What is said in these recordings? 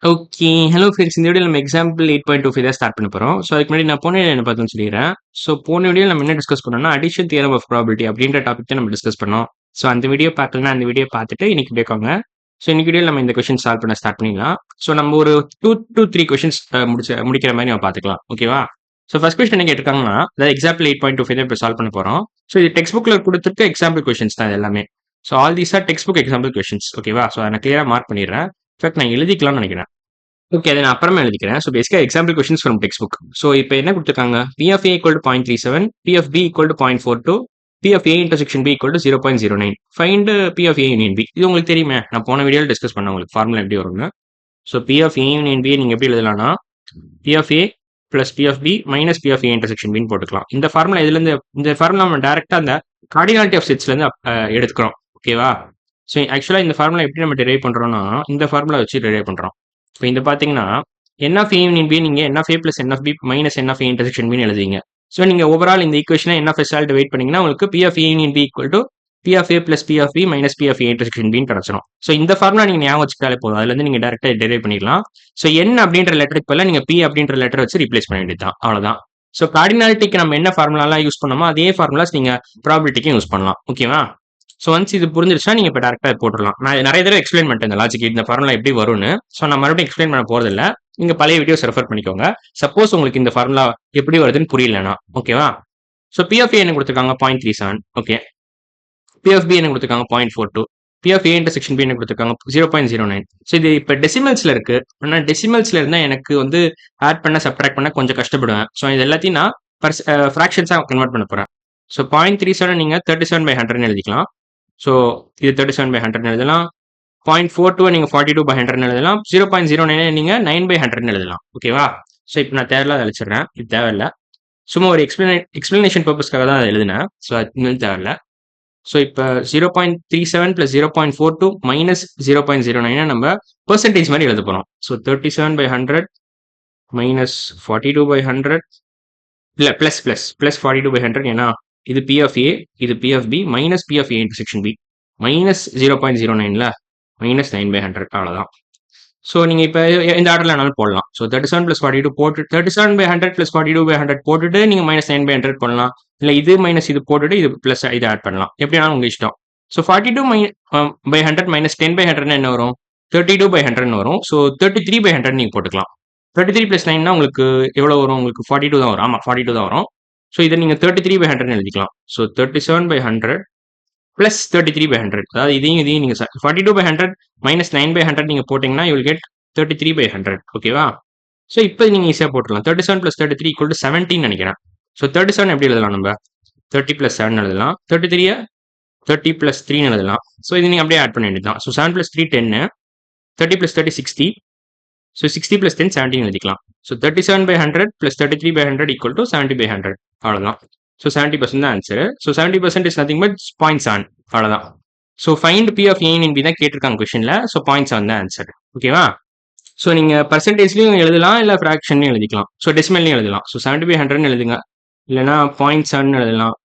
Okay. Hello friends. இந்த வீடியோல நம்ம எக்ஸாம்பிள் 8.25 தான் ஸ்டார்ட் பண்ண போறோம். ஸோ அதுக்கு முன்னாடி நான் போன வீடியோல என்ன பார்த்தோம்னு சொல்லிடுறேன். ஸோ போன வீடியோல நம்ம என்ன டிஸ்கஸ் பண்ணோம்னா, அடிஷன் தியரம் ஆஃப் ப்ராபபிலிட்டி அப்படின்ற டாபிக் தான் நம்ம டிஸ்கஸ் பண்ணோம். ஸோ அந்த வீடியோ பார்க்கலன்னா அந்த வீடியோ பார்த்துட்டு இன்னைக்கு கேட்காங்க. ஸோ இன்னைக்கு வீடியோல நம்ம இந்த கொஸ்டின் சால்வ் பண்ண ஸ்டார்ட் பண்ணிடலாம். ஸோ நம்ம ஒரு 2 to 3 கொஸ்டின்ஸ் முடிக்கிற மாதிரி நம்ம பார்த்துக்கலாம். ஓகேவா? ஸோ ஃபர்ஸ்ட் கொஸ்டின் என்ன கேட்டிருக்காங்கன்னா, அதாவது எக்ஸாம்பிள் 8.25 தான் இப்போ சால்வ் பண்ண போறோம். ஸோ இது டெக்ஸ்ட் புக்ல கொடுத்துருக்க எக்ஸாம்பிள் கொஸ்டின்ஸ் தான் இது எல்லாமே. So all these are text book example questions. ஓகேவா? ஸோ அதை நான் கிளியரா மார்க் பண்ணிடுறேன். இன்ஃபேக்ட் நான் எழுதிக்கலாம்னு நினைக்கிறேன். ஓகே. அதை நான் அப்புறமா எழுதிக்கிறேன். ஸோ பேசிக்கா example questions from text book. So இப்போ என்ன கொடுத்துருக்காங்க? P of A equal to 0.37, P of B equal to 0.42, P of A intersection B equal to 0.09. Find P of A union B. இது உங்களுக்கு தெரியுமே, நான் போன வீடியோவில் டிஸ்கஸ் பண்ண உங்களுக்கு ஃபார்முலா எப்படி வரும்னு. So P of A union B நீங்கள் எப்படி எழுதலாம்னா, P of A plus P of B minus P of A intersection பின்னு போட்டுக்கலாம். இந்த ஃபார்முலா இதுலேருந்து இந்த ஃபார்முலா நம்ம டேரெக்டாக அந்த கார்டினாலிட்டி ஆஃப் செட்ஸ்லேருந்து எடுத்துக்கிறோம். ஓகேவா? ஸோ ஆக்சுவலாக இந்த ஃபார்முலா எப்படி நம்ம டெரைவ் பண்ணுறோம்னா, இந்த ஃபார்முலா வச்சு டெரைவ் பண்ணுறோம். இப்போ இந்த பார்த்தீங்கன்னா, N of A union B நீங்க N of A plus N of B minus N of A intersection பின்னு எழுதுவீங்க. ஸோ நீங்க ஓவரால் இந்த ஈக்குவேஷனை N of S all divide பண்ணீங்கன்னா உங்களுக்கு P of A union B equal to P of A plus P of B minus P of A intersection பின்னு கிடைச்சிடும். So இந்த ஃபார்முலா நீங்க ஞாபகம் வச்சுட்டாலே போதும். அதுல இருந்து நீங்க டேரக்டா டெரைவ் பண்ணிடலாம். ஸோ என் அப்படின்ற லெட்டருக்கு பதிலா நீங்க பி அப்படின்ற லெட்டர் வச்சு ரீப்ளேஸ் பண்ண வேண்டியதுதான். அவ்வளவுதான். ஸோ கார்டினாலிட்டிக்கு நம்ம என்ன ஃபார்முலாலாம் யூஸ் பண்ணோமோ அதே ஃபார்முலாஸ் நீங்க ப்ராபிலிட்டிக்கும் யூஸ் பண்ணலாம். ஓகேவா? ஸோ ஒன்ஸ் இது புரிஞ்சிருச்சுன்னா நீங்க இப்போ டேரக்டா போட்டுடலாம். நான் நிறைய தடவை எக்ஸ்பிளைன் பண்ணிட்டேன் இந்த லாஜிக், இந்த ஃபார்முலா எப்படி வரும்னு. ஸோ நான் மறுபடியும் எக்ஸ்பிளைன் பண்ண போறது இல்லை. நீங்க பழைய வீடியோஸ் ரெஃபர் பண்ணிக்கோங்க. சப்போஸ் உங்களுக்கு இந்த ஃபார்முலா எப்படி வருதுன்னு புரியலனா. ஓகேவா? ஸோ பி ஆஃப் ஏ என்ன கொடுத்துருக்காங்க 0.37. ஓகே. பி ஆஃப் பி என்ன கொடுத்துருக்காங்க 0.42. P of A intersection B என்ன கொடுத்துருக்காங்க 0.09. ஸோ இது இப்போ டெசிமல்ஸ்ல இருக்கு. ஆனால் டெசிமல்ஸ்ல இருந்தா எனக்கு வந்து ஆட் பண்ண சப்ட்ராக்ட் பண்ண கொஞ்சம் கஷ்டப்படுவேன். ஸோ இது எல்லாத்தையும் நான் ஃப்ராக்ஷன்ஸாக கன்வெர்ட் பண்ண போறேன். ஸோ 0.37 நீங்க 37/100 எழுதிக்கலாம். ஸோ இது 37/100 எழுதலாம். 0.42 நீங்க 42/100 எழுதலாம். 0.09 நீங்க 9/100 எழுதலாம். ஓகேவா? ஸோ இப்போ நான் தேவையில்லாத அழிச்சிடுறேன். இது தேவையில்ல. சும்மா ஒரு எக்ஸ்பிளனேஷன் பர்பஸ்க்காக தான் அதை எழுதினேன். ஸோ அது தேவையில்ல. ஸோ இப்போ 0.37 பிளஸ் 0.42 மைனஸ் 0.09 நம்ம பெர்சன்டேஜ் மாதிரி எழுத போறோம். ஸோ 37/100 மைனஸ் 42/100 இல்ல பிளஸ் 42/100. ஏன்னா இது பி ஆஃப் ஏ, இது P of B minus P of A intersection B minus 0.09ல மைனஸ் 9/100. அவ்வளோதான். ஸோ நீங்கள் இப்போ இந்த ஆர்டரில் வேணாலும் போடலாம். ஸோ 37 + 42 போட்டு 37/100 + 42/100 போட்டுட்டு நீங்கள் மைனஸ் 9/100 பண்ணலாம். இல்லை இது மைனஸ் இது போட்டுட்டு இது ப்ளஸ் இது ஆட் பண்ணலாம். எப்படி வேணாலும் உங்கள் இஷ்டம். ஸோ 42/100 மைனஸ் 10/100 என்ன வரும்? 32/100 வரும். ஸோ 33/100 நீங்கள் போட்டுக்கலாம். 33 + 9 உங்களுக்கு எவ்வளோ வரும்? உங்களுக்கு 42 தான் வரும். ஆமாம் 42 தான் வரும். ஸோ இதை நீங்கள் 33/100 எழுதிக்கலாம். So 37/100 plus 33/100. அதாவது இதையும் நீங்க 42/100 மைனஸ் 9/100 நீங்க போட்டீங்கன்னா யூ வில் கெட் 33/100. ஓகேவா? ஸோ இப்போ நீங்க ஈஸியா போட்டுடலாம். 37 + 33 = 17 நினைக்கிறேன். ஸோ 37 எப்படி எழுதலாம் நம்ம? 30 + 7 எழுதலாம். 33 30 + 3 எழுதலாம். ஸோ இது நீங்க அப்படியே ஆட் பண்ண வேண்டியதுதான். ஸோ 7 + 3 10, 30 + 30 60. ஸோ 60 + 10 17 எழுதிக்கலாம். ஸோ 37/100 + 33/100 = 70/100. அவ்வளவுதான். ஸோ 70% தான் answer. So 70% is nothing but 0.7. அவ்வளோதான். So find P of A in B தான் கேட்டிருக்காங்க கொஸ்டின்ல. ஸோ 0.7 தான் ஆன்சர். ஓகேவா? ஸோ நீங்க பர்சன்டேஜ்லையும் எழுதலாம், இல்லை ஃப்ராக்ஷன்லையும் எழுதிக்கலாம். ஸோ டெசிமல்லையும் எழுதலாம். ஸோ 70/100 எழுதுங்க. இல்லைனா 0.7 எழுதலாம்.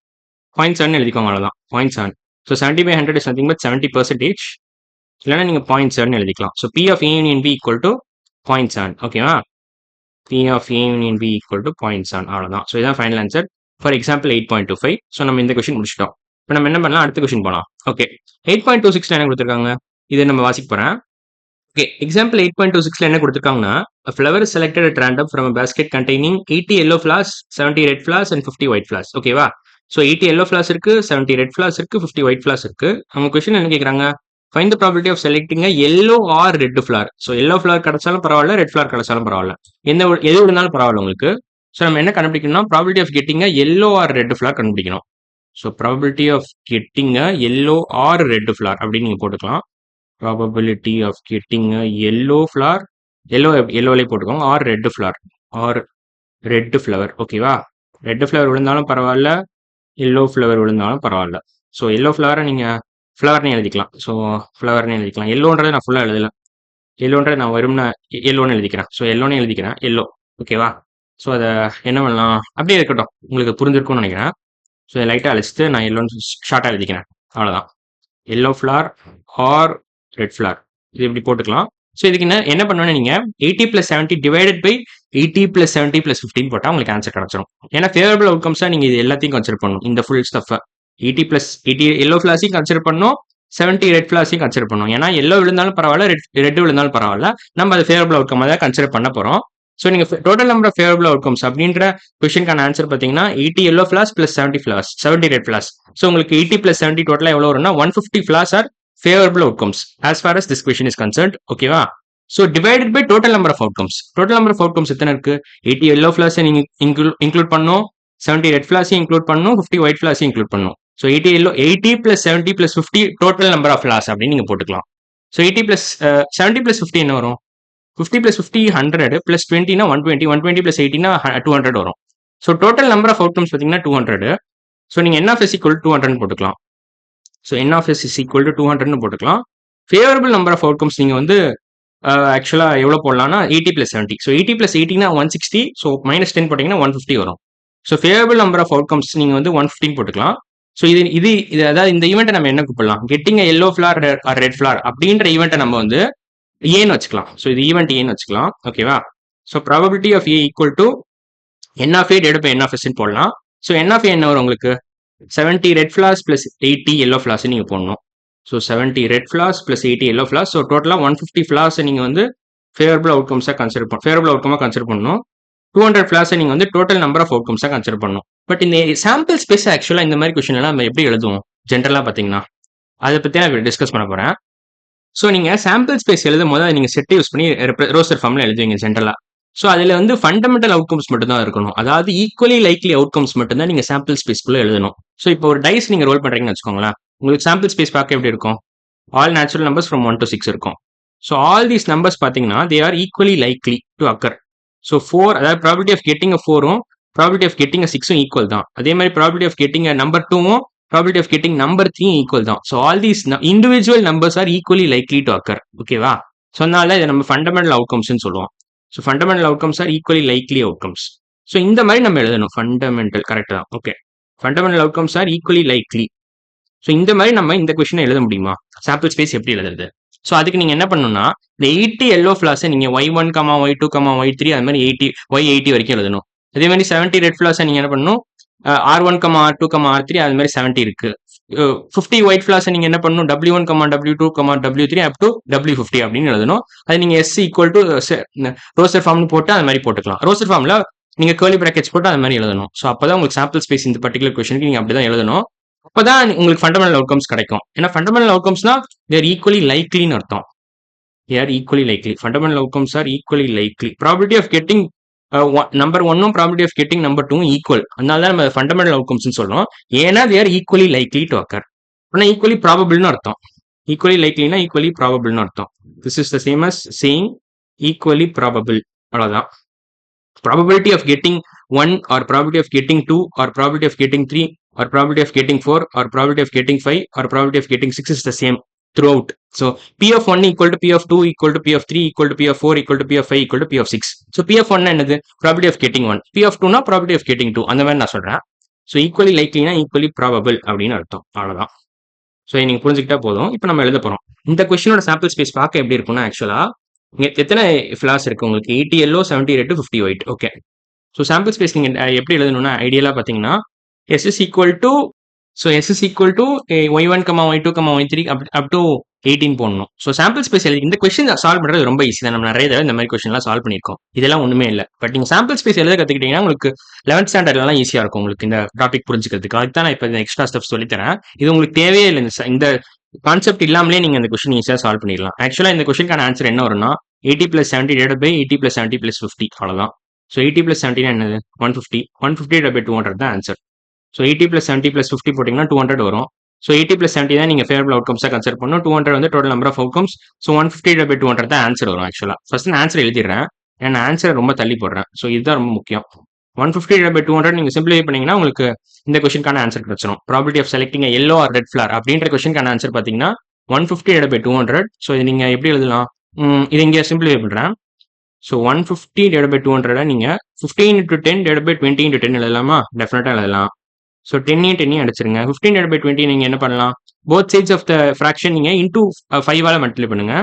0.7 எழுதிக்கோங்க. அவ்வளோதான். 0.7. So 70/100 is nothing but 70%. இல்லைனா நீங்க 0.7 எழுதிக்கலாம். So P of A union B equal to 0.7. ஓகேவா? P of A union B equal to 0.7. அவ்வளோதான். ஸோ இதான் final answer for example 8.25. So நம்ம இந்த கொஸ்டின் முடிச்சிட்டோம். இப்போ நம்ம என்ன பண்ணலாம்? அடுத்த கொஸ்டின் போகலாம். ஓகே. 8.26 என்ன கொடுத்துருக்காங்க? இதை நம்ம வாசிக்க போறேன். ஓகே. எக்ஸாம்பிள் 8.26 என்ன கொடுத்துருக்காங்கன்னா, a flower is selected at random from a basket containing 80 yellow flowers, 70 red flowers and 50 white flowers. ஓகேவா? ஸோ 80 yellow flowers இருக்கு, 70 red flowers இருக்கு, 50 white flowers இருக்கு. அவங்க கொஸ்டின் என்ன கேட்குறாங்க? Find the probability of selecting yellow or red flower. So yellow flower கிடைச்சாலும் பரவாயில்ல, red flower கிடைச்சாலும் பரவாயில்ல, எது விழுந்தாலும் பரவாயில்ல உங்களுக்கு. ஸோ நம்ம என்ன கண்டுபிடிக்கணும்னா probability of getting yellow or red flower கண்டுபிடிக்கணும். So probability of getting yellow or red flower அப்படின்னு நீங்க போட்டுக்கலாம். Probability of getting yellow flower, எல்லோலே போட்டுக்கோங்க, or red flower, or red flower. ஓகேவா? ரெட் ஃபிளவர் விழுந்தாலும் பரவாயில்ல, எல்லோ ஃபிளவர் விழுந்தாலும் பரவாயில்ல. ஸோ எல்லோ ஃபிளவரை நீங்க ஃப்ளவர்னு எழுதிக்கலாம். ஸோ ஃப்ளவர்னு எழுதிக்கலாம். எல்லோன்றதை நான் ஃபுல்லாக எழுதல. எல்லோன்றதை நான் வெறும்னா எல்லோன்னு எழுதிக்கிறேன். ஸோ எல்லோன்னு எழுதிக்கிறேன். எல்லோ. ஓகேவா? ஸோ அதை என்ன பண்ணலாம்? அப்படியே இருக்கட்டும். உங்களுக்கு புரிஞ்சிருக்கும்னு நினைக்கிறேன். ஸோ லைட்டாக அழைச்சிட்டு நான் எல்லோன்னு ஷார்ட்டாக எழுதிக்கிறேன். அவ்வளோதான். Yellow flower or red flower இது இப்படி போட்டுக்கலாம். ஸோ இதுக்கு என்ன பண்ணணும்னா நீங்க 80 + 70 டிவைடட் பை 80 + 70 + 15 போட்டா உங்களுக்கு ஆன்சர் கிடைச்சிரும். ஏன்னா ஃபேவரபிள் அவுட்கம்ஸா நீங்க இது எல்லாத்தையும் கன்சிடர் பண்ணணும். இந்த ஃபுல் ஸ்டஃப் 80 + 80 எல்லோ ஃபிளாஸையும் கன்சிடர் பண்ணணும், 70 ரெட் ஃபிளாஸையும் கன்சிடர் பண்ணணும். ஏன்னா எல்லோ விழுந்தாலும் பரவாயில்ல, ரெட் விழுந்தாலும் பரவாயில்ல, நம்ம அது ஃபேவரபிள் அவுட்கம் தான் கன்சிடர் பண்ண போறோம். ஸோ நீங்க total number of favourable outcomes அப்படின்ற கொஸ்டினுக்கான ஆன்சர் பார்த்தீங்கன்னா 80 yellow flowers + 70 flowers, 70 red flowers. So உங்களுக்கு 80 + 70 டோட்டலா எவ்வளோ வரும்னா 150 flowers are favourable outcomes as far as this question is concerned. ஓகேவா? So divided by total number of outcomes. Total number of outcomes எத்தனை இருக்கு? 80 எல்லோ ஃபிளாஸை நீங்க இன்க்ளூட் பண்ணணும், 70 ரெட் ஃபிளாஸையும் இன்க்ளூட் பண்ணணும், 50 ஒயிட் ஃபிளாஸையும் இன்க்ளூட் பண்ணணும். So 80 + 70 + 50 total number of flowers அப்படின்னு நீங்க போட்டுக்கலாம். ஸோ 80 + 70 + 50 என்ன வரும்? 50 + 50 100 + 20 னா 120, 120 + 80 னா 200 வரும். So total number of outcomes பார்த்தீங்கன்னா 200. ஸோ நீங்க n of s = 200 போட்டுக்கலாம். ஸோ n of s = 200 போட்டுக்கலாம். ஃபேவரபிள் நம்பர் ஆஃப் அவுட்கம்ஸ் நீங்க வந்து ஆக்சுவலா எவ்வளவு போடலாம்னா 80 + 70. ஸோ 80 + 80 னா 160. ஸோ -10 போட்டீங்கன்னா 150 வரும். So favourable number of outcomes நீங்க வந்து 115 போட்டுக்கலாம். ஸோ இது அதாவது இந்த ஈவெண்ட்டை நம்ம என்ன கூப்பிடலாம்? Getting yellow flower or red flower அப்படின்ற ஈவெண்ட்டை நம்ம வந்து ஏன்னு வச்சுக்கலாம். ஸோ இது ஈவெண்ட் ஏன்னு வச்சுக்கலாம். ஓகேவா? So probability of A = n of a divided by n of s போடலாம். ஸோ n of a என்ன வரும் உங்களுக்கு? 70 ரெட் ஃபிளாஸ் + 80 எல்லோ ஃபிளாஸ் நீங்க போடணும். So 70 red flowers + 80 yellow flowers. So டோட்டலா 150 ஃபிளாஸ் நீங்க வந்து ஃபேவரபிள் அவுட்கம்ஸா ஃபேவரபிள் அவுட்கமா கன்சிடர் பண்ணணும். 200 ஃபிளாஸை நீங்க வந்து டோட்டல் நம்பர் ஆஃப் அவுட்கம்ஸா கன்சிடர் பண்ணணும். பட் இந்த சாம்பிள் ஸ்பேஸ் ஆக்சுவலா இந்த மாதிரி கொஸ்டின் எல்லாம் நம்ம எப்படி எழுதுவோம் ஜென்ரலா பாத்தீங்கன்னா அதை பத்தி நான் டிஸ்கஸ் பண்ண போறேன். ஸோ நீங்க சாம்பிள் ஸ்பேஸ் எழுதும் போது நீங்க செட் யூஸ் பண்ணி ரோஸ்டர் ஃபார்ம்ல எழுதுவீங்க ஜென்ரலா. ஸோ அதுல வந்து ஃபண்டமெண்டல் அவுட்கம்ஸ் மட்டும் தான் இருக்கணும். அதாவது ஈக்குவலி லைக்லி அவுட்கம்ஸ் மட்டும் தான் நீங்க சாம்பிள் ஸ்பேஸ்க்குள்ள எழுதணும். ஸோ இப்போ ஒரு டைஸ் நீங்க ரோல் பண்றீங்கன்னு வச்சுக்கோங்களேன். உங்களுக்கு சாம்பிள் ஸ்பேஸ் பார்க்க எப்படி இருக்கும்? All natural numbers from 1 to 6 இருக்கும். ஸோ ஆல் தீஸ் நம்பர்ஸ் பாத்தீங்கன்னா they are equally likely to occur. So 4 அதாவது ப்ராபபிலிட்டி ஆஃப் கெட்டிங் 4ம் ப்ராபபிலிட்டி ஆஃப் கெட்டிங் 6ம் ஈக்குவல் தான். அதே மாதிரி ப்ராபபிலிட்டி ஆஃப் கெட்டிங் நம்பர் 2ம் probability of getting number 3 equal தான். So all these individual numbers are equally likely to occur. ஓகேவா? So அதனால இதை நம்ம ஃபண்டமெண்டல் அவுட்கம்ஸ்னு சொல்லுவோம். So fundamental outcomes are equally likely outcomes. So இந்த மாதிரி நம்ம எழுதணும். ஃபண்டமெண்டல் கரெக்ட் தான். Okay, fundamental outcomes are equally likely. So இந்த மாதிரி நம்ம இந்த கொஸ்டினை எழுத முடியுமா? சாம்பிள் ஸ்பேஸ் எப்படி எழுதுறது? ஸோ அதுக்கு நீங்க என்ன பண்ணணும்னா இந்த 80 எல்லோ ஃபிளாஸை நீங்க y1, y2, y3 அது மாதிரி 80 வரைக்கும் எழுதணும். அதே மாதிரி 70 ரெட் ஃபிளாஸை நீங்க என்ன பண்ணணும்? R1, R2, R3 அது மாதிரி 70 இருக்கு. 50 ஒயிட் ஃபிளாஸை நீங்க என்ன பண்ணணும்? W1, W2, W3 up to W50 அப்படின்னு எழுதணும். அது நீங்க S = ரோஸ்டர் ஃபார்ம்னு போட்டு அது மாதிரி போட்டுக்கலாம். ரோஸ்டர் ஃபார்ம்ல நீங்க கர்லி பிராக்கெட்ஸ் போட்டு அது மாதிரி எழுதணும். ஸோ அப்பதான் உங்களுக்கு சாம்பிள் ஸ்பேஸ் இந்த பர்டிகுலர் கொஸ்டினுக்கு நீங்க அப்படிதான் எழுதணும். அப்பதான் உங்களுக்கு ஃபண்டமெண்டல் அவுட்கம்ஸ் கிடைக்கும். ஏன்னா ஃபண்டமெண்டல் அவுட்கம்ஸ்னா தேர் ஈக்குவலி லைக்லின்னு அர்த்தம். They're equally likely. Fundamental outcomes are equally likely. Probability of getting number 1ம் ப்ராபபிலிட்டி ஆஃப் கெட்டிங் நம்பர் 2ம் ஈக்குவல். அதனால தான் நம்ம ஃபண்டமெண்டல் அவுட்கம்ஸ் சொல்றோம். ஏன்னா they're equally likely to occur. ஆனா ஈக்குவலி ப்ராபபிள்னு அர்த்தம். ஈக்குவலி லைக்லினா ஈக்குவலி ப்ராபபிள்னு அர்த்தம். This is the same as saying equally probable. அவ்வளவுதான். probability of getting 1 or probability of getting 2 or probability of getting 3 or probability of getting 4 or probability of getting 5 or probability of getting 6 is the same throughout. So P of 1 equal to P of 2 equal to P of 3 equal to P of 4 equal to P of 5 equal to P of 6. So P of 1 என்னது? probability of getting 1. P of 2 னா probability of getting 2. அந்த மாதிரி நான் சொல்றேன். So equally likely னா equally probable அப்படின்னு அர்த்தம். அவ்வளவுதான். ஸோ நீங்க புரிஞ்சுக்கிட்டா போதும். இப்போ நம்ம எழுத போறோம். இந்த கொஸ்டினோட சாம்பிள் ஸ்பேஸ் பார்க்க எப்படி இருக்கும்னா ஆக்சுவலா எத்தனை ஃபிளாஸ் இருக்கு உங்களுக்கு? 80 yellow, 70 red, 50 white. Okay, so sample space நீங்க எப்படி எழுதணும்னா ஐடியலா பாத்தீங்கன்னா S is equal to y1, y2, y3 up to 18 போடணும். ஸோ சாம்பிள் ஸ்பேஸ் எழுதி இந்த கொஸ்டின் சால்வ் பண்றது ரொம்ப ஈஸி தான். நம்ம நிறைய தடவை இந்த மாதிரி கொஸ்டின்லாம் சால்வ் பண்ணிருக்கோம். இதெல்லாம் ஒண்ணுமே இல்லை. பட் நீங்க சாம்பிள் ஸ்பேஸ் எழுத கத்துக்கிட்டீங்கன்னா உங்களுக்கு 11th ஸ்டாண்டர்ட்லாம் ஈஸியா இருக்கும் உங்களுக்கு இந்த டாபிக் புரிஞ்சுக்கிறதுக்கு. அதுக்கு தான் நான் இப்போ இந்த எக்ஸ்ட்ரா ஸ்டெப்ஸ் சொல்லித்தரேன். இது உங்களுக்கு தேவையே இல்லை. இந்த கான்செப்ட் இல்லாமலே நீங்க இந்த கொஸ்டின் ஈஸியா சால்வ் பண்ணிடலாம். ஆக்சுவலா இந்த கொஸ்டினுக்கான ஆன்சர் என்ன வரும்னா 80 + 70 divided by 80 + 70 + 50. அவ்வளவுதான். ஸோ 80 + 70 என்னது? 150. 150 divided by 200 தான் ஆன்சர். ஸோ 80 + 70 + 50 போட்டீங்கன்னா 200 வரும். ஸோ 80 + 70 தான் நீங்க ஃபேவரபிள் அவுட்கம்ஸா கன்சிடர் பண்ணணும். 200 வந்து total number of outcomes. So 150 divided by 200 தான் ஆன்சர் வரும். ஆக்சுவலா ஃபர்ஸ்ட் நான் ஆன்சர் எழுதிடுறேன். நான் ஆன்சரை ரொம்ப தள்ளி போடுறேன். ஸோ இதுதான் ரொம்ப முக்கியம். 150 divided by 200 நீங்க சிம்பிளிஃபை பண்ணீங்கன்னா உங்களுக்கு இந்த கொஸ்டினுக்கான ஆன்சர் கிடைச்சிடும். Probability of selecting yellow or red flower அப்படின்ற கொஸ்டினுக்கான ஆன்சர் பாத்தீங்கன்னா 150 divided by 200. ஸோ இது நீங்க எப்படி எழுதலாம்? இது இங்க சிம்பிளிஃபை பண்றேன். ஸோ 150 divided by 200 நீங்க 15 into 10 divided by 20 into 10 எழுதலாமா? டெஃபினட்டா எழுதலாம். ஸோ 10 அடிச்சிருங்க. 15 divided by 20 நீங்க என்ன பண்ணலாம்? Both sides of the fraction நீங்க இன்டூ 5ஆல மல்டிப்ளை பண்ணுங்க.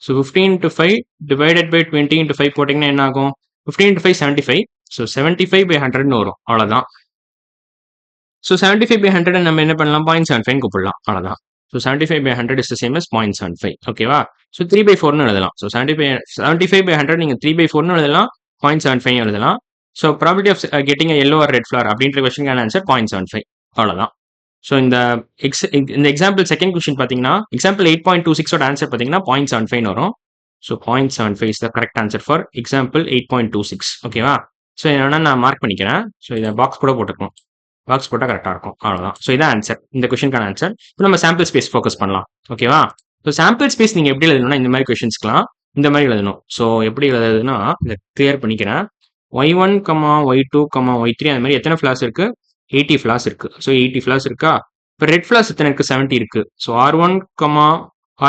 So 15 into 5 divided by 20 into 5 போட்டிங்கன்னா என்ன ஆகும்? 15 into 5 75. ஸோ 75/100ன்னு வரும். அவ்வளோதான். ஸோ 75/100 நம்ம என்ன பண்ணலாம்? 0.75 கூப்பிடலாம். அவ்வளோதான். So 75/100 is the same as 0.75. ஓகேவா? ஸோ 3/4ன்னு எழுதலாம். ஸோ 75/100 நீங்கள் 3/4ன்னு எழுதலாம், 0.75 எழுதலாம். So probability of getting yellow or red flower அப்படின்ற கொஸ்டினுக்கான ஆன்சர் 0.75. அவ்வளோதான். ஸோ இந்த எக்ஸாம்பிள் செகண்ட் கொஸ்டின் பார்த்தீங்கன்னா எக்ஸாம்பிள் 8.26ஓட ஆன்சர் பார்த்தீங்கன்னா 0.75 வரும். So 0.75 is the correct answer for example 8.26. ஓகேவா? ஸோ என்னன்னா நான் மார்க் பண்ணிக்கிறேன். ஸோ இதை பாக்ஸ் கூட போட்டுக்கணும். பாக்ஸ் போட்டால் கரெக்டாக இருக்கும். அவ்வளோதான். ஸோ இதான் ஆன்சர், இந்த கொஸ்டினுக்கான ஆன்சர். இப்போ நம்ம சாம்பிள் ஸ்பேஸ் ஃபோக்கஸ் பண்ணலாம். ஓகேவா? ஸோ சாம்பிள் ஸ்பேஸ் நீங்கள் எப்படி எழுதணும்னா இந்த மாதிரி கொஸ்டின்ஸ்க்குலாம் இந்த மாதிரி எழுதணும். ஸோ எப்படி எழுதுறதுன்னா இதை கிளியர் பண்ணிக்கிறேன். y1, y2, y3 அந்த மாதிரி எத்தனை ஃபிளாஸ் இருக்கு? 80 ஃபிளாஸ் இருக்கு. ஸோ 80 ஃபிளாஸ் இருக்கா? இப்போ ரெட் ஃபிளாஸ் எத்தனை இருக்கு? 70 இருக்கு. ஸோ R1,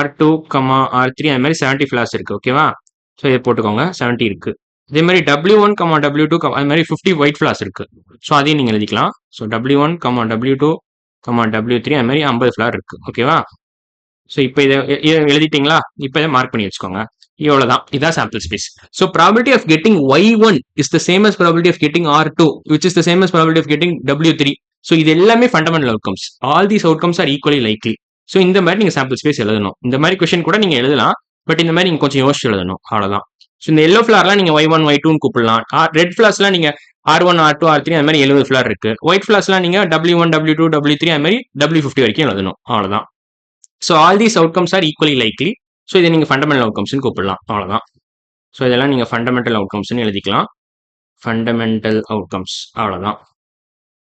R2, R3 அந்த மாதிரி 70 ஃபிளாஸ் இருக்கு. ஓகேவா? ஸோ இதை போட்டுக்கோங்க, 70 இருக்கு. இதே மாதிரி W1, W2 அது மாதிரி 50 ஒயிட் ஃபிளாஸ் இருக்கு. ஸோ அதையும் நீங்கள் எழுதிக்கலாம். ஸோ W1, W2, W3 அது மாதிரி 50 ஃபிளார் இருக்கு. ஓகேவா? ஸோ இப்போ இதை எழுதிட்டீங்களா? இப்போ இதை மார்க் பண்ணி வச்சுக்கோங்க. இவ்வளவுதான், இதான் sample space. So probability of getting y1 is the same as probability of getting r2 which is the same as probability of getting w3. So இது எல்லாமே fundamental outcomes. All these outcomes are equally likely. So இந்த மாதிரி நீங்க sample space எழுதணும். இந்த மாதிரி question கூட நீங்க எழுதலாம், பட் இந்த மாதிரி நீங்க கொஞ்சம் யோசிச்சு எழுதணும். அவ்வளவுதான். ஸோ இந்த எல்லோ ஃபிளார்லாம் நீங்க y1, y2ன்னு கூப்பிடலாம். ரெட் ஃபிளார்ஸ்லாம் நீங்க R1, R2, R3 அது மாதிரி 70 ஃபிளார் இருக்கு. ஒயிட் ஃபிளார்ஸ்லாம் நீங்க W1, W2, W3 அது மாதிரி W50 வரைக்கும் எழுதணும். அவ்வளவுதான். So all these outcomes are equally likely. So இதை நீங்க ஃபண்டமெண்டல் அவுட்கம்ஸ்னு கூப்பிடலாம். அவ்வளவுதான். ஸோ இதெல்லாம் நீங்கள் ஃபண்டமெண்டல் அவுட்கம்ஸ்னு எழுதிக்கலாம். ஃபண்டமெண்டல் அவுட்கம்ஸ் அவ்வளோதான்.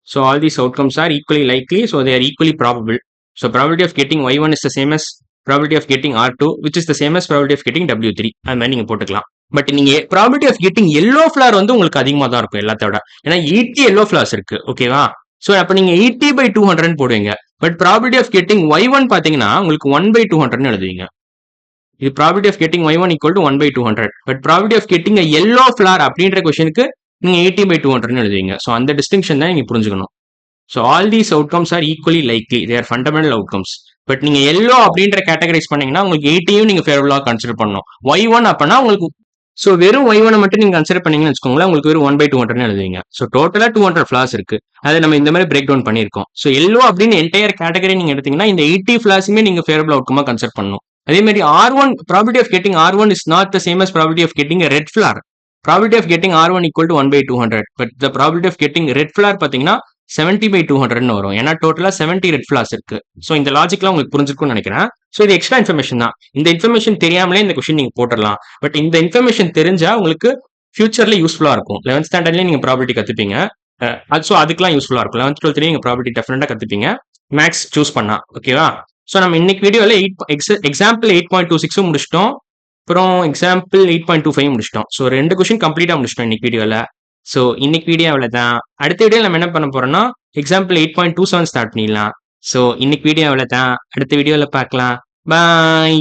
So all these outcomes are equally likely. So they are equally probable. So probability of getting y1 is the same as probability of getting R2 which is the same as probability of getting W3. அது மாதிரி நீங்கள் போட்டுக்கலாம். But நீங்க probability of getting yellow flower வந்து உங்களுக்கு அதிகமாக தான் இருக்கும் எல்லாத்தோட. ஏன்னா 80 எல்லோ ஃபிளார்ஸ் இருக்கு. ஓகேவா? ஸோ அப்போ நீங்க 80/200 போடுவீங்க. But probability of getting y1 பார்த்தீங்கன்னா உங்களுக்கு 1/200 எழுதுவீங்க. இது probability of getting y1 equal to 1/200. பட் probability of getting a yellow flower அப்படின்ற கொஸ்டினுக்கு நீங்க 80/200 எழுதுவீங்க. ஸோ அந்த டிஸ்டிங்ஷன் தான் நீங்க புரிஞ்சுக்கணும். So all these outcomes are equally likely, they are fundamental outcomes. But நீங்க எல்லோ அப்படின்ற கேட்டகரைஸ் பண்ணீங்கன்னா உங்களுக்கு 80யும் நீங்க ஃபேவரபிளா கன்சிடர் பண்ணணும். y1 அப்படின்னா உங்களுக்கு ஸோ வெறும் y1 மட்டும் நீங்க கன்சிடர் பண்ணீங்கன்னு வச்சுக்கோங்களேன், உங்களுக்கு வெறும் 1/200 எழுதுவீங்க. ஸோ டோட்டலா 200 ஃபிளாஸ் இருக்கு. அதை நம்ம இந்த மாதிரி பிரேக் டவுன் பண்ணியிருக்கோம். ஸோ எல்லோ அப்படின்னு என்டையர் கேட்டகரி நீங்க எடுத்தீங்கன்னா இந்த 80 ஃபிளாஸுமே நீங்க ஃபேவரபிள் அவுட்கமா கன்சிடர் பண்ணணும். அதே மாதிரி R1 probability of getting R1 is not the same as probability of getting a red flower. Probability of getting R1 equal to 1/200. But the probability of getting red flower பாத்தீங்கன்னா 70/200 வரும். ஏன்னா டோட்டலா 70 red flares இருக்கு. So இந்த லாஜிக்லாம் உங்களுக்கு புரிஞ்சிருக்கும்னு நினைக்கிறேன். So இது எக்ஸ்ட்ரா இன்ஃபர்மேஷன் தான். இந்த இன்ஃபர்மேஷன் தெரியாமலே இந்த கொஸ்டின் நீங்க போட்டுடலாம். பட் இந்த இன்ஃபர்மேஷன் தெரிஞ்சா உங்களுக்கு ஃபியூச்சர்ல யூஸ்ஃபுல்லா இருக்கும். 11th ஸ்டாண்டர்ட்லயே நீங்க ப்ராபபிலிட்டி கத்துப்பீங்க. ஸோ அதுக்கெல்லாம் யூஸ்ஃபுல்லா இருக்கும். 11th 12th நீங்க ப்ராபபிலிட்டி டெஃபினட்டா கத்துப்பீங்க, மேக்ஸ் சூஸ் பண்ணா. ஓகேவா? ஸோ நம்ம இன்னைக்கு வீடியோல எக்ஸாம்பிள் 8.26 முடிச்சிட்டோம். அப்புறம் எக்ஸாம்பிள் 8.25 முடிச்சிட்டோம். ஸோ 2 கொஸ்டின் கம்ப்ளீட்டா முடிச்சிட்டோம் இன்னைக்கு வீடியோல. ஸோ இன்னைக்கு வீடியோவில் தான். அடுத்த வீடியோ நம்ம என்ன பண்ண போறோம்னா எக்ஸாம்பிள் 8.27 ஸ்டார்ட் பண்ணிடலாம். ஸோ இன்னைக்கு வீடியோவில் தான். அடுத்த வீடியோவில் பார்க்கலாம். பாய்.